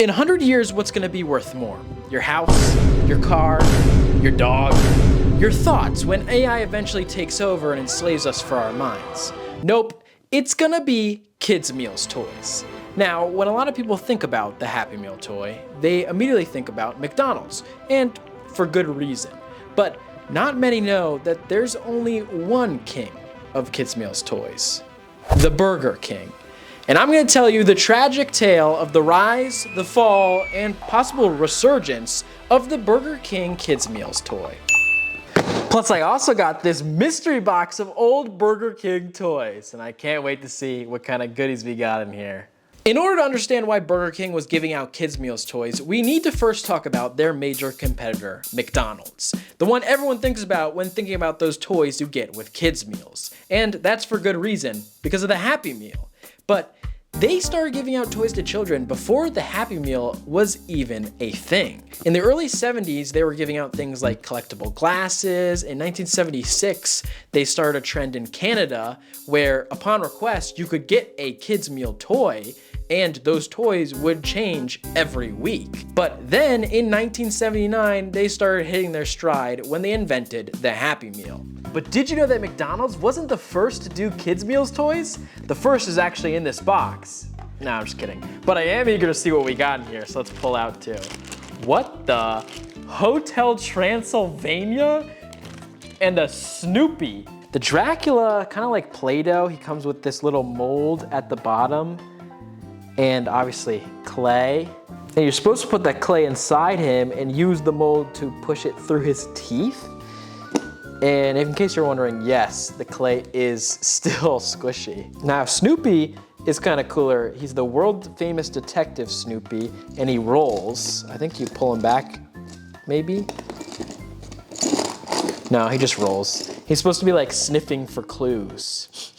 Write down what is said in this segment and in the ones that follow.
In 100 years, what's gonna be worth more? Your house, your car, your dog, your thoughts when AI eventually takes over and enslaves us for our minds? Nope, it's gonna be kids' meals toys. Now, when a lot of people think about the Happy Meal toy, they immediately think about McDonald's, and for good reason. But not many know that there's only one king of kids' meals toys, the Burger King. And I'm going to tell you the tragic tale of the rise, the fall, and possible resurgence of the Burger King kids' meals toy. Plus, I also got this mystery box of old Burger King toys, and I can't wait to see what kind of goodies we got in here. In order to understand why Burger King was giving out kids' meals toys, we need to first talk about their major competitor, McDonald's. The one everyone thinks about when thinking about those toys you get with kids' meals. And that's for good reason, because of the Happy Meal. But they started giving out toys to children before the Happy Meal was even a thing. In the early 70s, they were giving out things like collectible glasses. In 1976, they started a trend in Canada where, upon request, you could get a kids' meal toy, and those toys would change every week. But then in 1979, they started hitting their stride when they invented the Happy Meal. But did you know that McDonald's wasn't the first to do kids' meals toys? The first is actually in this box. No, I'm just kidding. But I am eager to see what we got in here, so let's pull out two. What the? Hotel Transylvania? And a Snoopy. The Dracula, kind of like Play-Doh, he comes with this little mold at the bottom. And obviously clay. And you're supposed to put that clay inside him and use the mold to push it through his teeth. And in case you're wondering, yes, the clay is still squishy. Now Snoopy is kind of cooler. He's the world famous detective Snoopy, and he rolls. I think you pull him back, maybe? No, he just rolls. He's supposed to be like sniffing for clues.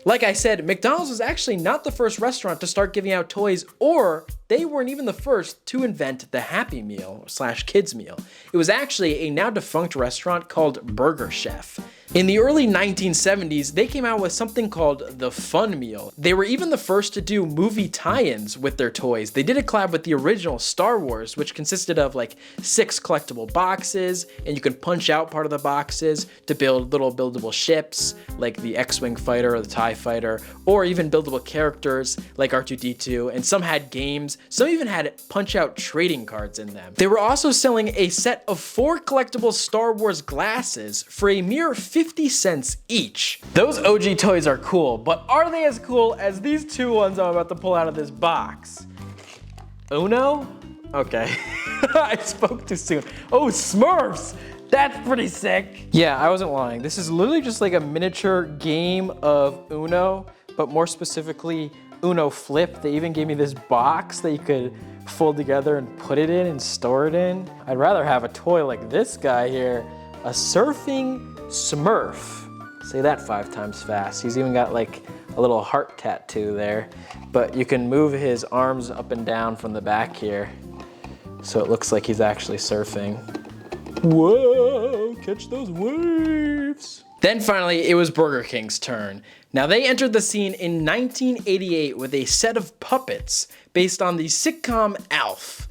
Like I said, McDonald's was actually not the first restaurant to start giving out toys, or they weren't even the first to invent the Happy Meal / kids meal. It was actually a now defunct restaurant called Burger Chef. In the early 1970s, they came out with something called the Fun Meal. They were even the first to do movie tie-ins with their toys. They did a collab with the original Star Wars, which consisted of like 6 collectible boxes, and you could punch out part of the boxes to build little buildable ships, like the X-Wing fighter or the TIE fighter, or even buildable characters like R2-D2, and some had games. Some even had punch-out trading cards in them. They were also selling a set of 4 collectible Star Wars glasses for a mere 50 cents each. Those OG toys are cool, but are they as cool as these two ones I'm about to pull out of this box? Uno? Okay, I spoke too soon. Oh, Smurfs! That's pretty sick. Yeah, I wasn't lying. This is literally just like a miniature game of Uno, but more specifically, Uno Flip. They even gave me this box that you could fold together and put it in and store it in. I'd rather have a toy like this guy here, a surfing Smurf. Say that 5 times fast. He's even got like a little heart tattoo there, but you can move his arms up and down from the back here, so it looks like he's actually surfing. Whoa, catch those waves. Then finally, it was Burger King's turn. Now they entered the scene in 1988 with a set of puppets based on the sitcom Alf.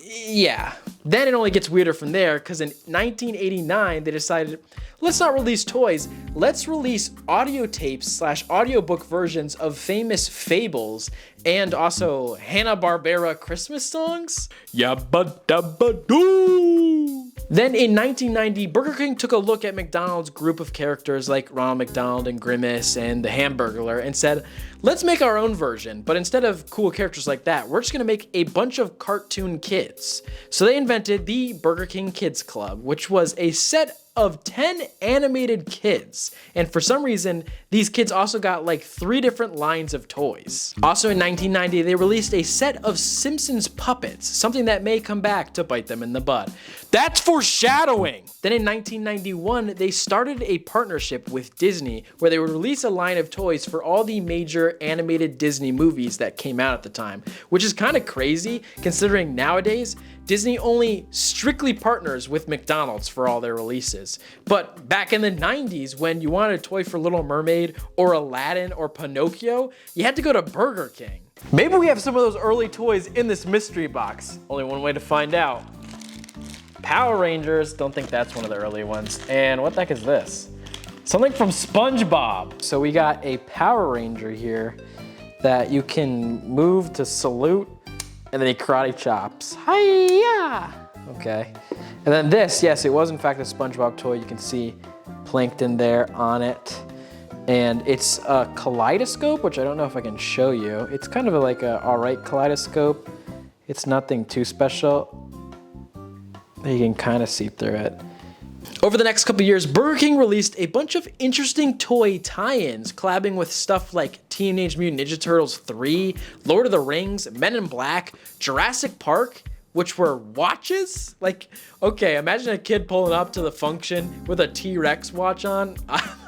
Yeah, then it only gets weirder from there, because in 1989 they decided, let's not release toys, let's release audio tapes / audiobook versions of famous fables and also Hanna-Barbera Christmas songs. Yabba dabba doo. Then in 1990, Burger King took a look at McDonald's group of characters like Ronald McDonald and Grimace and the Hamburglar and said, let's make our own version, but instead of cool characters like that, we're just gonna make a bunch of cartoon kids. So they invented the Burger King Kids Club, which was a set of 10 animated kids. And for some reason, these kids also got like 3 different lines of toys. Also in 1990, they released a set of Simpsons puppets, something that may come back to bite them in the butt. That's foreshadowing! Then in 1991, they started a partnership with Disney where they would release a line of toys for all the major animated Disney movies that came out at the time, which is kind of crazy considering nowadays, Disney only strictly partners with McDonald's for all their releases. But back in the 90s, when you wanted a toy for Little Mermaid Mermaid or Aladdin or Pinocchio, you had to go to Burger King. Maybe we have some of those early toys in this mystery box. Only one way to find out. Power Rangers, don't think that's one of the early ones. And what the heck is this? Something from SpongeBob. So we got a Power Ranger here that you can move to salute, and then he karate chops. Hi-ya! Okay. And then this, yes, it was in fact a SpongeBob toy. You can see Plankton there on it. And it's a kaleidoscope, which I don't know if I can show you. It's kind of like a all right kaleidoscope. It's nothing too special. You can kind of see through it. Over the next couple years, Burger King released a bunch of interesting toy tie-ins, collabing with stuff like Teenage Mutant Ninja Turtles 3, Lord of the Rings, Men in Black, Jurassic Park, which were watches? Like, okay, imagine a kid pulling up to the function with a T-Rex watch on.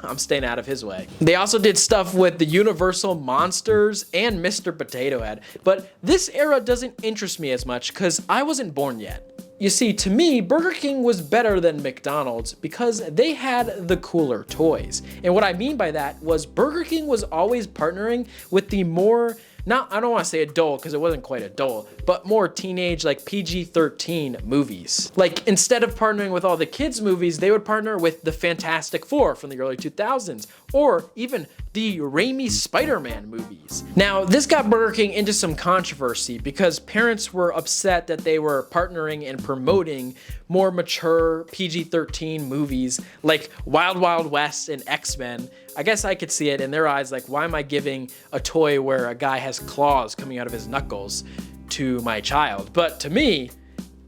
I'm staying out of his way. They also did stuff with the Universal Monsters and Mr. Potato Head, but this era doesn't interest me as much because I wasn't born yet. You see, to me, Burger King was better than McDonald's because they had the cooler toys. And what I mean by that was Burger King was always partnering with the more, I don't want to say adult because it wasn't quite adult, but more teenage, like PG-13 movies. Like, instead of partnering with all the kids' movies, they would partner with the Fantastic Four from the early 2000s, or even the Raimi Spider-Man movies. Now, this got Burger King into some controversy because parents were upset that they were partnering and promoting more mature PG-13 movies like Wild Wild West and X-Men. I guess I could see it in their eyes, like, why am I giving a toy where a guy has claws coming out of his knuckles to my child? But to me,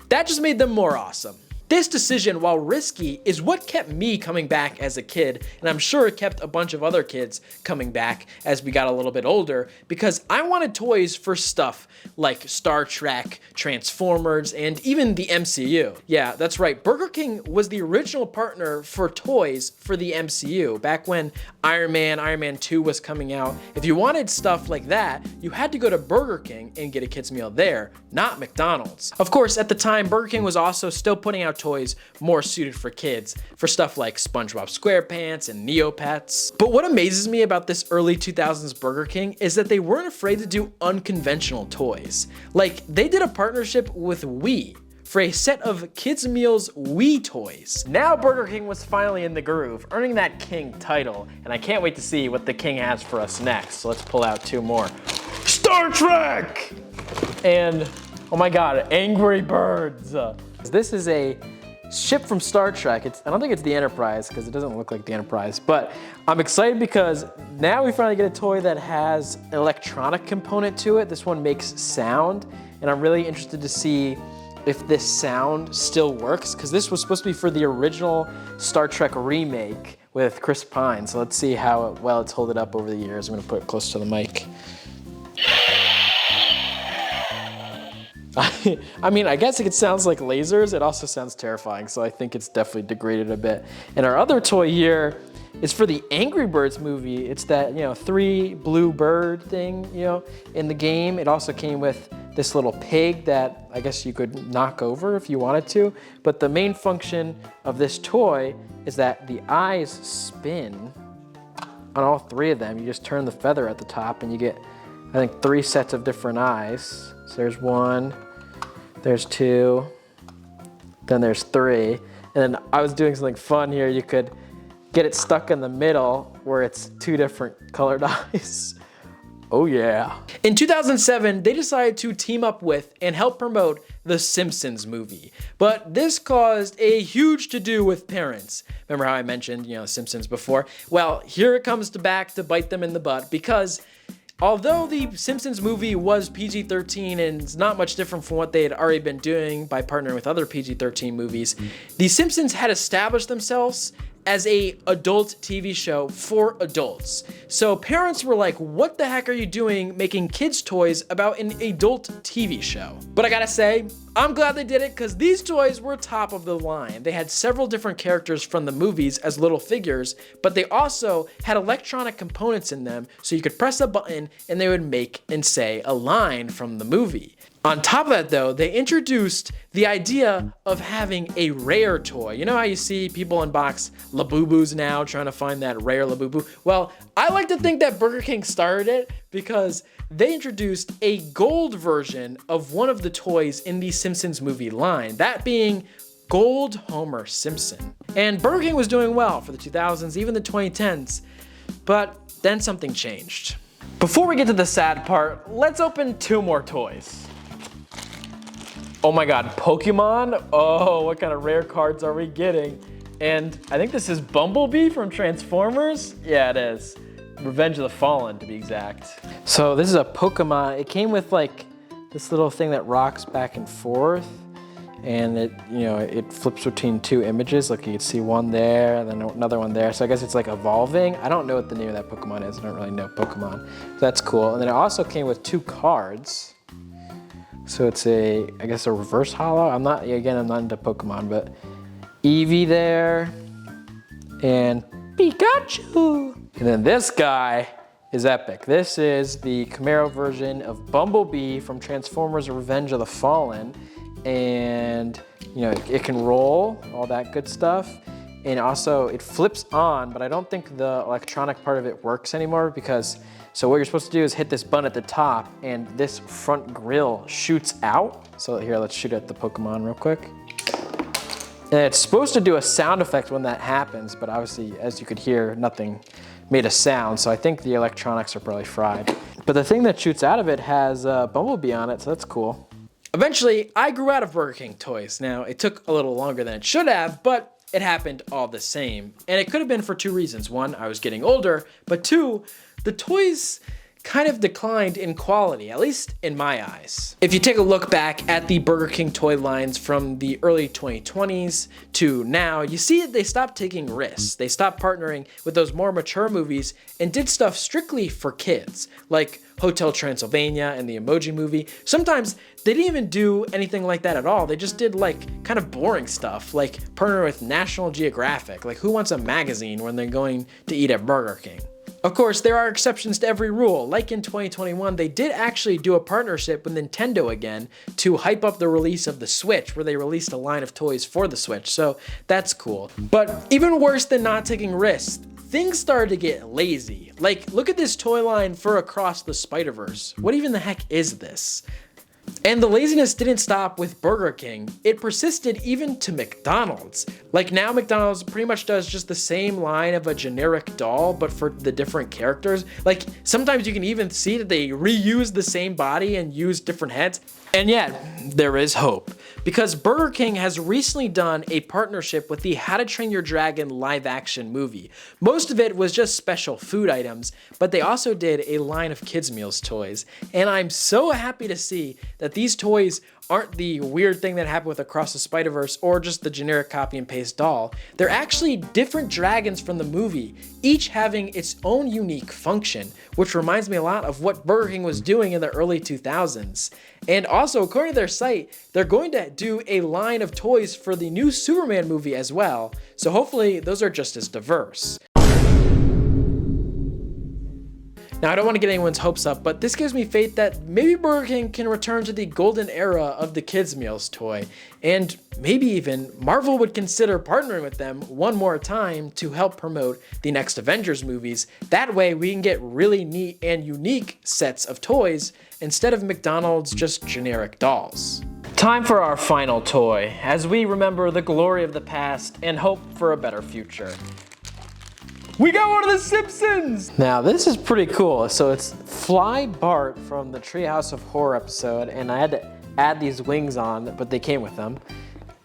that just made them more awesome. This decision, while risky, is what kept me coming back as a kid, and I'm sure it kept a bunch of other kids coming back as we got a little bit older, because I wanted toys for stuff like Star Trek, Transformers, and even the MCU. Yeah, that's right, Burger King was the original partner for toys for the MCU, back when Iron Man 2 was coming out. If you wanted stuff like that, you had to go to Burger King and get a kid's meal there, not McDonald's. Of course, at the time, Burger King was also still putting out toys more suited for kids, for stuff like SpongeBob SquarePants and Neopets. But what amazes me about this early 2000s Burger King is that they weren't afraid to do unconventional toys. Like, they did a partnership with Wii for a set of Kids Meals Wii toys. Now Burger King was finally in the groove, earning that King title, and I can't wait to see what the King has for us next. So let's pull out two more. Star Trek! And, oh my God, Angry Birds. This is a ship from Star Trek. I don't think it's the Enterprise because it doesn't look like the Enterprise, but I'm excited because now we finally get a toy that has an electronic component to it. This one makes sound, and I'm really interested to see if this sound still works, because this was supposed to be for the original Star Trek remake with Chris Pine. So let's see how well it's holding up over the years. I'm gonna put it close to the mic. I mean, I guess it sounds like lasers. It also sounds terrifying, so I think it's definitely degraded a bit. And our other toy here is for the Angry Birds movie. It's that, 3 blue bird thing, in the game. It also came with this little pig that I guess you could knock over if you wanted to. But the main function of this toy is that the eyes spin on all 3 of them. You just turn the feather at the top and you get, I think, 3 sets of different eyes. So there's 1, there's 2, then there's 3. And then I was doing something fun here. You could get it stuck in the middle where it's 2 different colored eyes. Oh yeah. In 2007, they decided to team up with and help promote the Simpsons movie. But this caused a huge to-do with parents. Remember how I mentioned, Simpsons before? Well, here it comes back to bite them in the butt, because although the Simpsons movie was PG-13 and it's not much different from what they had already been doing by partnering with other PG-13 movies, the Simpsons had established themselves as a adult TV show for adults. So parents were like, what the heck are you doing making kids toys about an adult TV show? But I gotta say, I'm glad they did it because these toys were top of the line. They had several different characters from the movies as little figures, but they also had electronic components in them so you could press a button and they would make and say a line from the movie. On top of that though, they introduced the idea of having a rare toy. You know how you see people unbox Labubus now trying to find that rare Labubu? Well, I like to think that Burger King started it because they introduced a gold version of one of the toys in the Simpsons movie line, that being Gold Homer Simpson. And Burger King was doing well for the 2000s, even the 2010s, but then something changed. Before we get to the sad part, let's open 2 more toys. Oh my god, Pokemon? Oh, what kind of rare cards are we getting? And I think this is Bumblebee from Transformers? Yeah, it is. Revenge of the Fallen, to be exact. So this is a Pokemon. It came with like this little thing that rocks back and forth, and it flips between 2 images. Like you can see one there, and then another one there. So I guess it's like evolving. I don't know what the name of that Pokemon is. I don't really know Pokemon. So that's cool. And then it also came with 2 cards. So it's I guess a reverse holo. I'm not into Pokemon, but Eevee there, and Pikachu. And then this guy is epic. This is the Camaro version of Bumblebee from Transformers Revenge of the Fallen. And it can roll, all that good stuff. And also it flips on, but I don't think the electronic part of it works anymore because, so what you're supposed to do is hit this button at the top and this front grill shoots out. So here, let's shoot at the Pokemon real quick. And it's supposed to do a sound effect when that happens, but obviously, as you could hear, nothing made a sound. So I think the electronics are probably fried. But the thing that shoots out of it has Bumblebee on it, so that's cool. Eventually, I grew out of Burger King toys. Now, it took a little longer than it should have, but it happened all the same. And it could have been for 2 reasons. 1, I was getting older, but 2, the toys kind of declined in quality, at least in my eyes. If you take a look back at the Burger King toy lines from the early 2020s to now, you see that they stopped taking risks. They stopped partnering with those more mature movies and did stuff strictly for kids, like Hotel Transylvania and the Emoji Movie. Sometimes they didn't even do anything like that at all. They just did like kind of boring stuff, like partner with National Geographic. Like who wants a magazine when they're going to eat at Burger King? Of course, there are exceptions to every rule. Like in 2021, they did actually do a partnership with Nintendo again to hype up the release of the Switch, where they released a line of toys for the Switch, so that's cool. But even worse than not taking risks, things started to get lazy. Like, look at this toy line for Across the Spider-Verse. What even the heck is this? And the laziness didn't stop with Burger King. It persisted even to McDonald's. Like now McDonald's pretty much does just the same line of a generic doll, but for the different characters. Like sometimes you can even see that they reuse the same body and use different heads. And yet, there is hope. Because Burger King has recently done a partnership with the How to Train Your Dragon live action movie. Most of it was just special food items, but they also did a line of kids' meals toys. And I'm so happy to see that these toys aren't the weird thing that happened with Across the Spider-Verse or just the generic copy and paste doll. They're actually different dragons from the movie, each having its own unique function, which reminds me a lot of what Burger King was doing in the early 2000s. And also, according to their site, they're going to do a line of toys for the new Superman movie as well, so hopefully those are just as diverse. Now, I don't want to get anyone's hopes up, but this gives me faith that maybe Burger King can return to the golden era of the kids' meals toy, and maybe even Marvel would consider partnering with them one more time to help promote the next Avengers movies. That way, we can get really neat and unique sets of toys instead of McDonald's just generic dolls. Time for our final toy, as we remember the glory of the past and hope for a better future. We got one of the Simpsons! Now this is pretty cool. So it's Fly Bart from the Treehouse of Horror episode, and I had to add these wings on, but they came with them.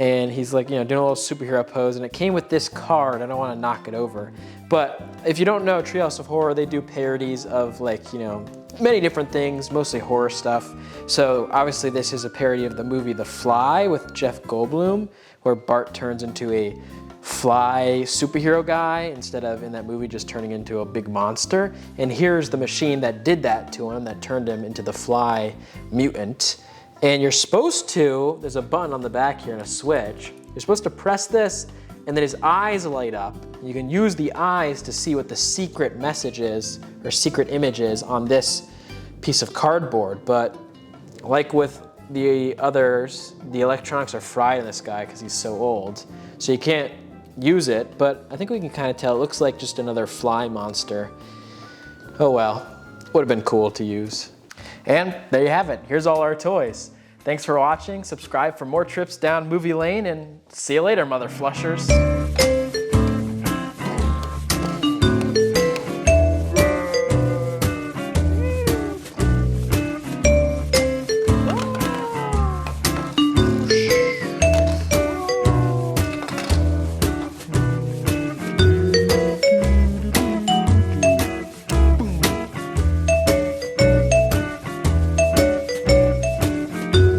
And he's like, doing a little superhero pose, and it came with this card. I don't want to knock it over. But if you don't know Treehouse of Horror, they do parodies of many different things, mostly horror stuff. So obviously this is a parody of the movie The Fly with Jeff Goldblum, where Bart turns into a fly superhero guy instead of in that movie just turning into a big monster. And here's the machine that did that to him, that turned him into the fly mutant. And you're supposed to, there's a button on the back here and a switch. You're supposed to press this and then his eyes light up. You can use the eyes to see what the secret message is or secret image is on this piece of cardboard. But like with the others, the electronics are fried in this guy because he's so old. So you can't use it, but I think we can kind of tell. It looks like just another fly monster. Oh well, would have been cool to use. And there you have it. Here's all our toys. Thanks for watching. Subscribe for more trips down movie lane and see you later, mother flushers.